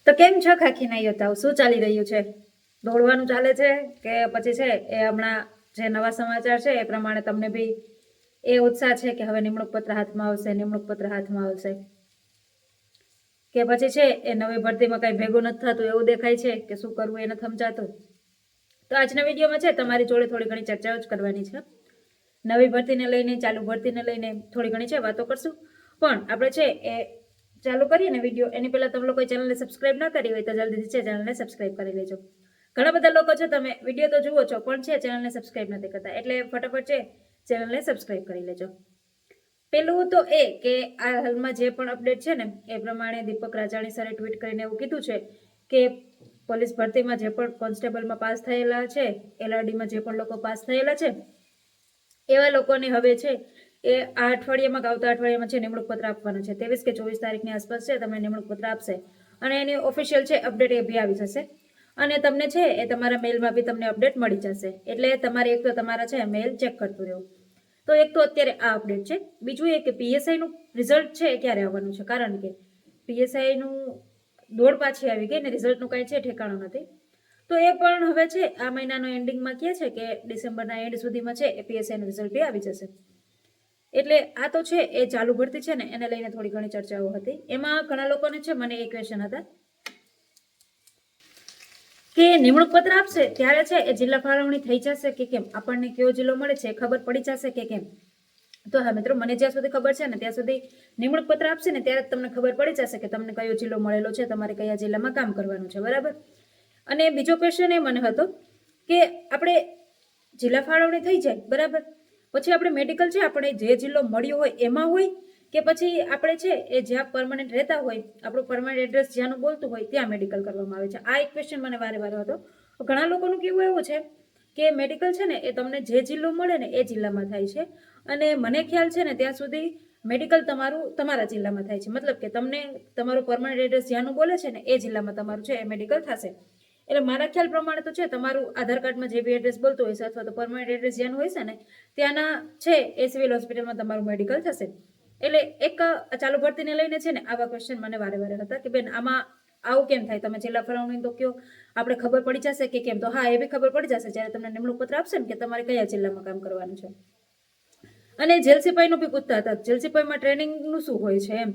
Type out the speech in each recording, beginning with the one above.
તો કેમ છો ખાખી ના યોદ્ધાઓ? શું ચાલી રહ્યું છે? દોડવાનું ચાલે છે કે પછી છે એ હમણાં જે નવા સમાચાર છે એ પ્રમાણે તમને બી એ ઉત્સાહ છે કે હવે નિમણૂક પત્ર હાથમાં આવશે, નિમણૂક પત્ર હાથમાં આવશે, કે પછી છે એ નવી ભરતીમાં કઈ ભેગું નથી થતું એવું દેખાય છે કે શું કરવું એ નથી સમજાતું? તો આજના વિડીયોમાં છે તમારી જોડે થોડી ઘણી ચર્ચાઓ જ કરવાની છે. નવી ભરતીને લઈને, ચાલુ ભરતીને લઈને થોડી ઘણી છે વાતો કરશું. પણ આપણે છે એ ચાલુ કરીએ ને વિડીયો એની પહેલા તમે લોકો ચેનલને સબસ્ક્રાઇબ ના કરી હોય તો જલ્દીથી છે ચેનલને સબસ્ક્રાઇબ કરી લેજો. ઘણા બધા લોકો છે તમે વિડીયો તો જુઓ છો પણ છે ચેનલને સબસ્ક્રાઇબ નથી કરતા, એટલે ફટાફટ છે ચેનલને સબસ્ક્રાઇબ કરી લેજો. પેલું તો એ કે આ હાલમાં જે પણ અપડેટ છે ને એ પ્રમાણે દીપક રાજાણી સરે ટ્વીટ કરીને એવું કીધું છે કે પોલીસ ભરતીમાં જે પણ કોન્સ્ટેબલમાં પાસ થયેલા છે, LRDમાં જે પણ લોકો પાસ થયેલા છે એવા લોકોને હવે છે એ આ અઠવાડિયામાં આવતા અઠવાડિયામાં છે નિમણૂક પત્ર આપવાના છે. 23 કે 24 તારીખની આસપાસ છે તમને નિમણૂક પત્ર આપશે અને એની ઓફિશિયલ છે અપડેટ એ બી આવી જશે અને તમને છે એ તમારા મેલમાં બી તમને અપડેટ મળી જશે. એટલે તમારે એક તો તમારા છે મેલ ચેક કરતું રહેવું. તો એક તો અત્યારે આ અપડેટ છે. બીજું એ કે PSIનું રિઝલ્ટ છે એ ક્યારે આવવાનું છે, કારણ કે PSIનું દોડ પાછી આવી ગઈ ને રિઝલ્ટનું કાંઈ છે ઠેકાણું નથી. તો એ પણ હવે છે આ મહિનાનો એન્ડિંગમાં કહે છે કે ડિસેમ્બરના એન્ડ સુધીમાં છે એ PSIનું રિઝલ્ટ બી આવી જશે. એટલે આ તો છે એ ચાલુ ભરતી છે ને એને લઈને થોડી ઘણી ચર્ચાઓ હતી. એમાં ઘણા લોકોને છે મને એ ક્વેશ્ચન હતા કે નિમણૂક પત્ર આપશે ત્યારે છે એ જિલ્લા ફાળવણી થઈ જશે કે કેમ, આપણને કયો જિલ્લો મળે છે ખબર પડી જશે કે કેમ? તો હા મિત્રો, મને જ્યાં સુધી ખબર છે ને ત્યાં સુધી નિમણૂક પત્ર આપશે ને ત્યારે તમને ખબર પડી જશે કે તમને કયો જિલ્લો મળેલો છે, તમારે કયા જિલ્લામાં કામ કરવાનું છે, બરાબર. અને બીજો ક્વેશ્ચન એ મને હતો કે આપણે જિલ્લા ફાળવણી થઈ જાય બરાબર, પછી આપણે મેડિકલ છે આપણે જે જિલ્લો મળ્યો હોય એમાં હોય કે પછી આપણે છે એ જ્યાં પરમનન્ટ રહેતા હોય, આપણું પરમનન્ટ એડ્રેસ જ્યાંનું બોલતું હોય ત્યાં મેડિકલ કરવામાં આવે છે. આ એક ક્વેશ્ચન મને વારે વારે હતો. ઘણા લોકોનું કેવું એવું છે કે મેડિકલ છે ને એ તમને જે જિલ્લો મળે ને એ જિલ્લામાં થાય છે અને મને ખ્યાલ છે ને ત્યાં સુધી મેડિકલ તમારું તમારા જિલ્લામાં થાય છે. મતલબ કે તમને તમારું પરમનન્ટ એડ્રેસ જ્યાંનું બોલે છે ને એ જિલ્લામાં તમારું છે એ મેડિકલ થશે. એટલે મારા ખ્યાલ પ્રમાણે તો છે તમારું આધાર કાર્ડમાં જે બી એડ્રેસ બોલતું હોય છે અથવા તો પરમનન્ટ એડ્રેસ જ્યાંનું હોય છે ને ત્યાંના છે એ સિવિલ હોસ્પિટલમાં તમારું મેડિકલ થશે. એટલે એક ચાલુ ભરતીને લઈને છે ને આવા ક્વેશ્ચન મને વારે વારે હતા કે બેન આમાં આવું કેમ થાય, તમે જિલ્લા ફાળવણી તો કયો, આપણે ખબર પડી જશે કે કેમ? તો હા, એ બી ખબર પડી જશે જ્યારે તમને નિમણૂક પત્ર આપશે ને કે તમારે કયા જિલ્લામાં કામ કરવાનું છે. અને જેલ સિપાહીનું બી પૂછતા હતા જેલ સિપાહીમાં ટ્રેનિંગનું શું હોય છે એમ,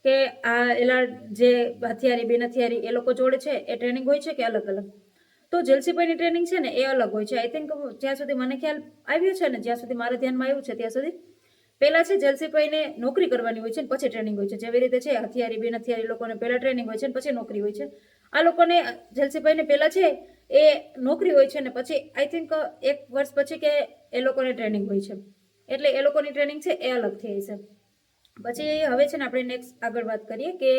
કે આ એલા જે હથિયારી બિન હથિયારી એ લોકો જોડે છે એ ટ્રેનિંગ હોય છે કે અલગ અલગ? તો જેલ સિપાહીની ટ્રેનિંગ છે ને એ અલગ હોય છે. આઈ થિંક જ્યાં સુધી મને ખ્યાલ આવ્યો છે ને, જ્યાં સુધી મારા ધ્યાનમાં આવ્યું છે ત્યાં સુધી પહેલા છે જેલ સિપાહીને નોકરી કરવાની હોય છે ને પછી ટ્રેનિંગ હોય છે. જેવી રીતે છે હથિયારી બિન હથિયારી લોકોને પહેલા ટ્રેનિંગ હોય છે ને પછી નોકરી હોય છે. આ લોકોને જેલ સિપાહીને પહેલા છે એ નોકરી હોય છે ને પછી આઈ થિંક 1 વર્ષ પછી કે એ લોકોને ટ્રેનિંગ હોય છે. એટલે એ લોકોની ટ્રેનિંગ છે એ અલગ થઈ છે. પછી હવે છે ને આપણે નેક્સ્ટ આગળ વાત કરીએ કે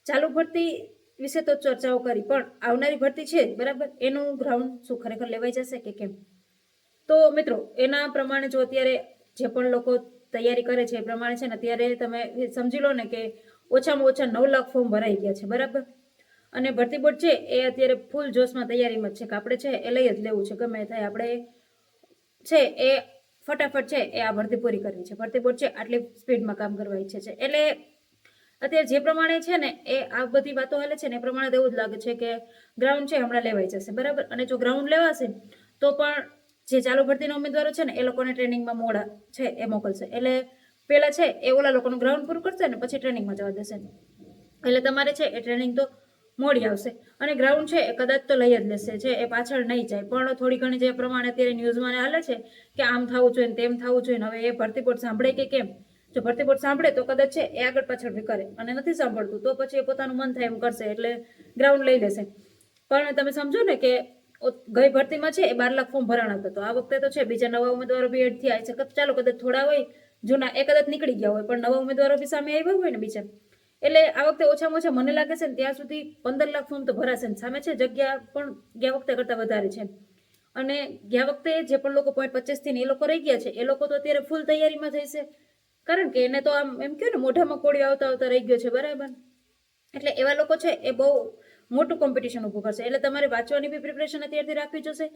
ચાલુ ભરતી વિશે તો ચર્ચાઓ કરી, પણ આવનારી ભરતી છે બરાબર એનું ગ્રાઉન્ડ શું ખરેખર લેવાઈ જશે કે કેમ? તો મિત્રો એના પ્રમાણે જો અત્યારે જે પણ લોકો તૈયારી કરે છે એ પ્રમાણે છે ને અત્યારે તમે સમજી લો ને કે ઓછામાં ઓછા 9 લાખ ફોર્મ ભરાઈ ગયા છે બરાબર. અને ભરતી બોર્ડ છે એ અત્યારે ફૂલ જોશમાં તૈયારીમાં છે કે આપણે છે એ લઈ જ લેવું છે, ગમે થાય આપણે છે એ ફટાફટ છે એ આ ભરતી પૂરી કરવી છે. ભરતી બોર્ડ છે આટલી સ્પીડમાં કામ કરવા ઈચ્છે છે. એટલે અત્યારે જે પ્રમાણે છે ને એ આ બધી વાતો હાલે છે ને એ પ્રમાણે તો એવું જ લાગે છે કે ગ્રાઉન્ડ છે હમણાં લેવાઈ જશે બરાબર. અને જો ગ્રાઉન્ડ લેવાશે તો પણ જે ચાલુ ભરતીના ઉમેદવારો છે ને એ લોકોને ટ્રેનિંગમાં મોડા છે એ મોકલશે. એટલે પહેલા છે એ ઓલા લોકોનું ગ્રાઉન્ડ પૂરું કરશે ને પછી ટ્રેનિંગમાં જવા દેશે. એટલે તમારે છે એ ટ્રેનિંગ તો મોડી આવશે અને ગ્રાઉન્ડ છે એ કદાચ તો લઈ જ લેશે છે, એ પાછળ નહીં જાય. પણ થોડી ઘણી જે પ્રમાણે અત્યારે ન્યૂઝમાં હાલે છે કે આમ થવું જોઈએ ને તેમ થવું જોઈએ, હવે એ ભરતી બોર્ડ સાંભળે કે કેમ? જો ભરતી બોર્ડ સાંભળે તો કદાચ છે એ આગળ પાછળ બી કરે અને નથી સાંભળતું તો પછી એ પોતાનું મન થાય એમ કરશે એટલે ગ્રાઉન્ડ લઈ લેશે. પણ તમે સમજો ને કે ગઈ ભરતીમાં છે એ 12 લાખ ફોર્મ ભરાણા હતા, તો આ વખતે તો છે બીજા નવા ઉમેદવારો બી એડ થયા છે. ચાલો કદાચ થોડા હોય જૂના એ કદાચ નીકળી ગયા હોય પણ નવા ઉમેદવારો બી સામે આવ્યા હોય ને બીજા, એટલે આ વખતે ઓછામાં ઓછા મને લાગે છે ને ત્યાં સુધી 15 લાખ ફોર્મ તો ભરાશે ને સામે છે જગ્યા પણ ગયા વખતે કરતા વધારે છે. અને ગયા વખતે જે પણ લોકો 0.25 થી એ લોકો રહી ગયા છે એ લોકો તો અત્યારે ફૂલ તૈયારીમાં જશે, કારણ કે એને તો આમ એમ કહ્યું ને મોઢામાં કોળિયો આવતા આવતા રહી ગયો છે બરાબર. એટલે એવા લોકો છે એ બહુ મોટું કોમ્પિટિશન ઊભું કરશે. એટલે તમારે વાંચવાની બી પ્રિપરેશન અત્યારથી રાખવી જોશે.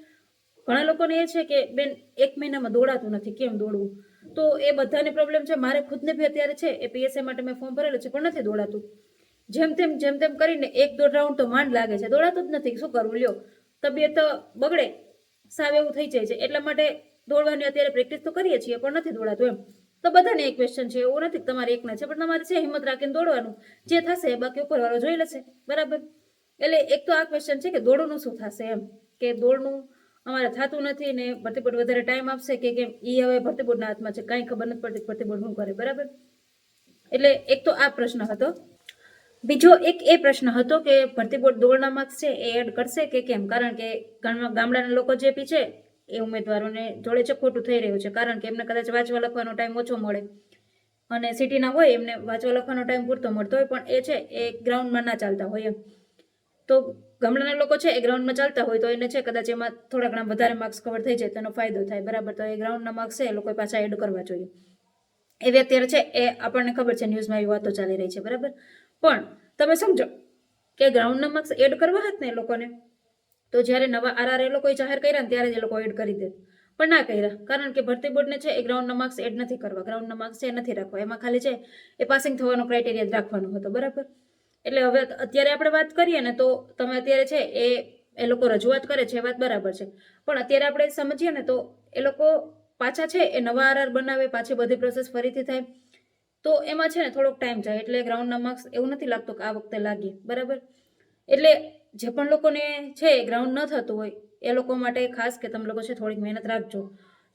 ઘણા લોકોને એ છે કે બેન 1 મહિનામાં દોડાતું નથી, કેમ દોડવું? તો એ બધાને પ્રોબ્લેમ છે. મારે ખુદને બી અત્યારે છે એ PSI માટે મેં ફોર્મ ભરેલું છે પણ નથી દોડાતું. જેમ તેમ કરીને 1-1.5 રાઉન્ડ તો માંડ લાગે છે, દોડાતું જ નથી. શું કરવું લ્યો, તબિયત બગડે સાવ એવું થઈ જાય છે. એટલા માટે દોડવાની અત્યારે પ્રેક્ટિસ તો કરીએ છીએ પણ નથી દોડાતું એમ. તો બધાને એક ક્વેશ્ચન છે, એવું નથી કે તમારે એકના છે, પણ તમારે છે હિંમત રાખીને દોડવાનું. જે થશે બાકી ઉપરવાળો જોઈ લેશે, બરાબર. એટલે એક તો આ ક્વેશ્ચન છે કે દોડનું શું થશે એમ, કે દોડનું અમારે થતું નથી ને ભરતી બોર્ડ વધારે ટાઈમ આપશે કે કેમ, એ હવે ભરતી બોર્ડના હાથમાં છે, કાંઈ ખબર નથી પડતી ભરતી બોર્ડ શું કરે, બરાબર. એટલે એક તો આ પ્રશ્ન હતો. બીજો એક એ પ્રશ્ન હતો કે ભરતી બોર્ડ દોડના માર્ક્સ છે એ એડ કરશે કે કેમ, કારણ કે ગામડાના લોકો જે બી છે એ ઉમેદવારોને જોડે છે ખોટું થઈ રહ્યું છે, કારણ કે એમને કદાચ વાંચવા લખવાનો ટાઈમ ઓછો મળે અને સિટીના હોય એમને વાંચવા લખવાનો ટાઈમ પૂરતો મળતો હોય, પણ એ છે એ ગ્રાઉન્ડમાં ના ચાલતા હોય એમ. તો ગામડાના લોકો છે એ ગ્રાઉન્ડમાં ચાલતા હોય તો એને છે કદાચ એમાં થોડા ઘણા વધારે માર્ક્સ કવર થઈ જાય, તેનો ફાયદો થાય, બરાબર. તો એ ગ્રાઉન્ડના માર્ક્સ છે એ લોકો પાછા એડ કરવા જોઈએ. એવી અત્યારે છે એ આપણને ખબર છે, ન્યૂઝમાં એવી વાતો ચાલી રહી છે, બરાબર. પણ તમે સમજો કે ગ્રાઉન્ડના માર્ક્સ એડ કરવા હતા ને એ લોકોને, તો જ્યારે નવા આરઆર એ લોકોએ જાહેર કર્યા ને ત્યારે જ એ લોકો એડ કરી દે, પણ ના કર્યા, કારણ કે ભરતી બોર્ડને છે એ ગ્રાઉન્ડના માર્ક્સ એડ નથી કરવા, ગ્રાઉન્ડના માર્ક્સ છે નથી રાખવા, એમાં ખાલી છે એ પાસિંગ થવાનો ક્રાઇટેરિયા જ રાખવાનો હતો, બરાબર. એટલે હવે અત્યારે આપણે વાત કરીએ ને તો તમે અત્યારે છે એ લોકો રજૂઆત કરે છે એ વાત બરાબર છે, પણ અત્યારે આપણે સમજીએ ને તો એ લોકો પાછા છે એ નવા આરઆર બનાવે, પાછી બધી પ્રોસેસ ફરીથી થાય, તો એમાં છે ને થોડોક ટાઈમ જાય. એટલે ગ્રાઉન્ડના માર્ક્સ એવું નથી લાગતું કે આ વખતે લાગીએ, બરાબર. એટલે જે પણ લોકોને છે ગ્રાઉન્ડ ન થતું હોય એ લોકો માટે ખાસ કે તમે લોકો છે થોડીક મહેનત રાખજો.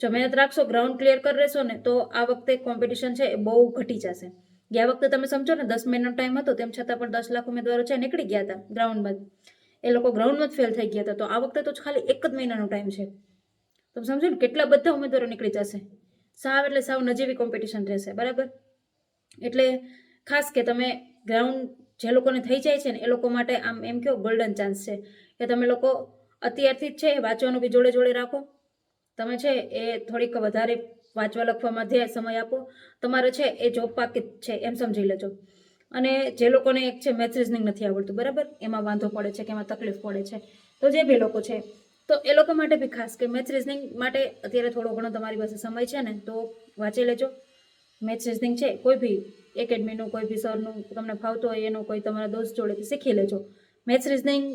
જો મહેનત રાખશો, ગ્રાઉન્ડ ક્લિયર કરી રહેશો ને તો આ વખતે કોમ્પિટિશન છે એ બહુ ઘટી જશે. ગયા વખતે તમે સમજો ને 10 મહિનાનો ટાઈમ હતો, તેમ છતાં પણ 10 લાખ ઉમેદવારો છે નીકળી ગયા હતા ગ્રાઉન્ડમાં, એ લોકો ગ્રાઉન્ડમાં જ ફેલ થઈ ગયા હતા. તો આ વખતે તો ખાલી 1 જ મહિનાનો ટાઈમ છે, તમે સમજો ને કેટલા બધા ઉમેદવારો નીકળી જશે. સાવ એટલે સાવ નજીવી કોમ્પિટિશન રહેશે, બરાબર. એટલે ખાસ કે તમે ગ્રાઉન્ડ જે લોકોને થઈ જાય છે ને એ લોકો માટે આમ એમ કહો ગોલ્ડન ચાન્સ છે કે તમે લોકો અત્યારથી જ છે વાંચવાનું બી જોડે જોડે રાખો. તમે છે એ થોડીક વધારે વાંચવા લખવામાં ધ્યેય સમય આપો. તમારે છે એ જોબ પાકી છે એમ સમજી લેજો. અને જે લોકોને એક છે મેથ્સ રીઝનિંગ નથી આવડતું, બરાબર, એમાં વાંધો પડે છે કે એમાં તકલીફ પડે છે, તો જે બી લોકો છે તો એ લોકો માટે બી ખાસ કે મેથ્સ રીઝનિંગ માટે અત્યારે થોડો ઘણો તમારી પાસે સમય છે ને તો વાંચી લેજો. મેથ્સ રીઝનિંગ છે કોઈ બી એકેડમીનું, કોઈ બી સરનું તમને ફાવતો હોય એનું, કોઈ તમારા દોસ્ત જોડેથી શીખી લેજો. મેથ્સ રીઝનિંગ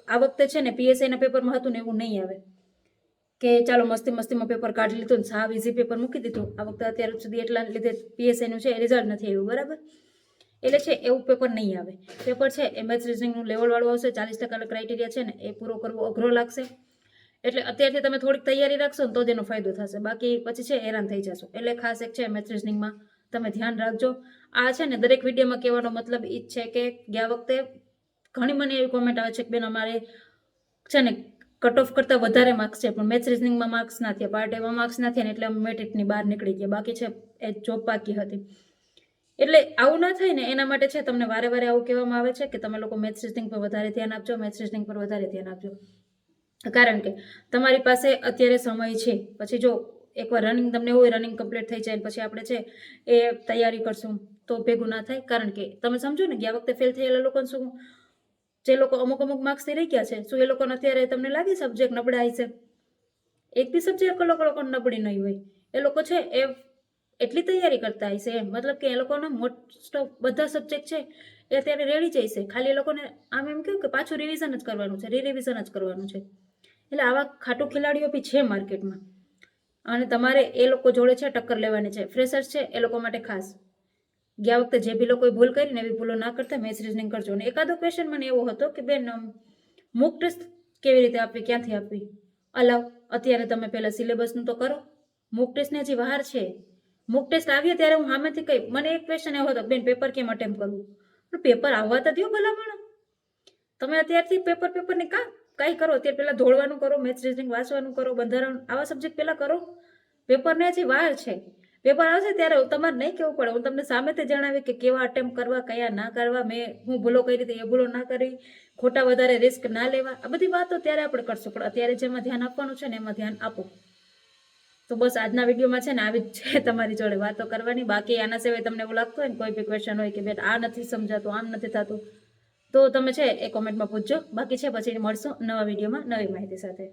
આ વખતે છે ને પીએસઆઈના પેપરમાં હતું ને એવું નહીં આવે કે ચાલો મસ્તીમાં પેપર કાઢી લીધું ને સાવ ઇઝી પેપર મૂકી દીધું. આ વખતે અત્યાર સુધી એટલા લીધે પીએસઆઈનું છે રિઝલ્ટ નથી આવ્યું, બરાબર. એટલે છે એવું પેપર નહીં આવે. પેપર છે એ મેથ્સ રીઝનિંગનું લેવલવાળું આવશે. 40% ક્રાઇટેરિયા છે ને એ પૂરો કરવો અઘરો લાગશે. એટલે અત્યારથી તમે થોડીક તૈયારી રાખશો ને તો જ એનો ફાયદો થશે, બાકી પછી છે હેરાન થઈ જશો. એટલે ખાસ એક છે મેથ્સ રીઝનિંગમાં તમે ધ્યાન રાખજો. આ છે ને દરેક વિડીયોમાં કહેવાનો મતલબ એ જ છે કે ગયા વખતે ઘણી મને એવી કોમેન્ટ આવે છે કે બેન અમારે છે ને કટ ઓફ કરતાં વધારે માર્ક્સ છે પણ મેથ્સ રીઝનિંગમાં માર્ક્સ ના થયા, પાર્ટ એમાં માર્ક્સ ના થયા ને એટલે અમે મેટ્રિકની બહાર નીકળી ગયા, બાકી છે એ જોબ બાકી હતી. એટલે આવું ના થાય ને એના માટે છે તમને વારે વારે આવું કહેવામાં આવે છે કે તમે લોકો મેથ્સ રીઝનિંગ પર વધારે ધ્યાન આપજો, મેથ્સ રીઝનિંગ પર વધારે ધ્યાન આપજો. કારણ કે તમારી પાસે અત્યારે સમય છે. પછી જો એકવાર રનિંગ તમને હોય, રનિંગ કમ્પ્લીટ થઈ જાય પછી આપણે છે એ તૈયારી કરશું તો ભેગું ના થાય. કારણ કે તમે સમજો ને ગયા વખતે ફેલ થયેલા લોકોને શું, જે લોકો અમુક માર્ક્સથી રહી ગયા છે, શું એ લોકોને અત્યારે તમને લાગે સબ્જેક્ટ નબળા હશે? એક બી સબ્જેક્ટ લોકોને નબળી નહીં હોય. એ લોકો છે એ એટલી તૈયારી કરતા હશે એમ, મતલબ કે એ લોકોના મોસ્ટ ઓફ બધા સબ્જેક્ટ છે એ અત્યારે રેડી જશે. ખાલી એ લોકોને આમ એમ કહ્યું કે પાછું રિવિઝન જ કરવાનું છે, રિવિઝન જ કરવાનું છે. એટલે આવા ખાટું ખેલાડીઓ બી છે માર્કેટમાં અને તમારે એ લોકો જોડે છે ટક્કર લેવાની છે. ફ્રેશર્સ છે એ લોકો માટે ખાસ ગયા વખતે જે બી લોકોએ ભૂલ કરીને એવી ભૂલો ના કરતા મેથ્સ રીઝનિંગ કરજો. અને એકાદો ક્વેશ્ચન મને એવો હતો કે બેન મૂક ટેસ્ટ કેવી રીતે આપવી, ક્યાંથી આપવી? અલાવ અત્યારે તમે પહેલાં સિલેબસનું તો કરો, મૂક ટેસ્ટને હજી વાર છે. મૂક ટેસ્ટ આવીએ ત્યારે હું સામેથી કહી, મને એક ક્વેશ્ચન એવો હતો બેન પેપર કેમ અટેમ્પ કરવું? પણ પેપર આવવા તો દો ભલામણ. તમે અત્યારથી પેપરને કાંઈ કરો, અત્યારે પહેલાં દોડવાનું કરો, મેથ્સ રીઝનિંગ વાંચવાનું કરો, બંધારણ આવા સબ્જેક્ટ પહેલાં કરો. પેપરને હજી વાર છે. પેપર આવશે ત્યારે તમારે નહીં કહેવું પડે, હું તમને સામેથી જણાવી કે કેવા અટેમ્પ કરવા, કયા ના કરવા, હું ભૂલો કરી હતી એ ભૂલો ના કરી, ખોટા વધારે રિસ્ક ના લેવા, આ બધી વાતો ત્યારે આપણે કરશું. પણ અત્યારે જેમાં ધ્યાન આપવાનું છે ને એમાં ધ્યાન આપો. તો બસ આજના વિડીયોમાં છે ને આવી જ છે તમારી જોડે વાતો કરવાની. બાકી આના સિવાય તમને એવું લાગતું હોય ને કોઈ બી ક્વેશ્ચન હોય કે બેન આ નથી સમજાતું, આમ નથી થતું, તો તમે છે એ કોમેન્ટમાં પૂછજો. બાકી છે પછી મળશું નવા વિડીયોમાં નવી માહિતી સાથે.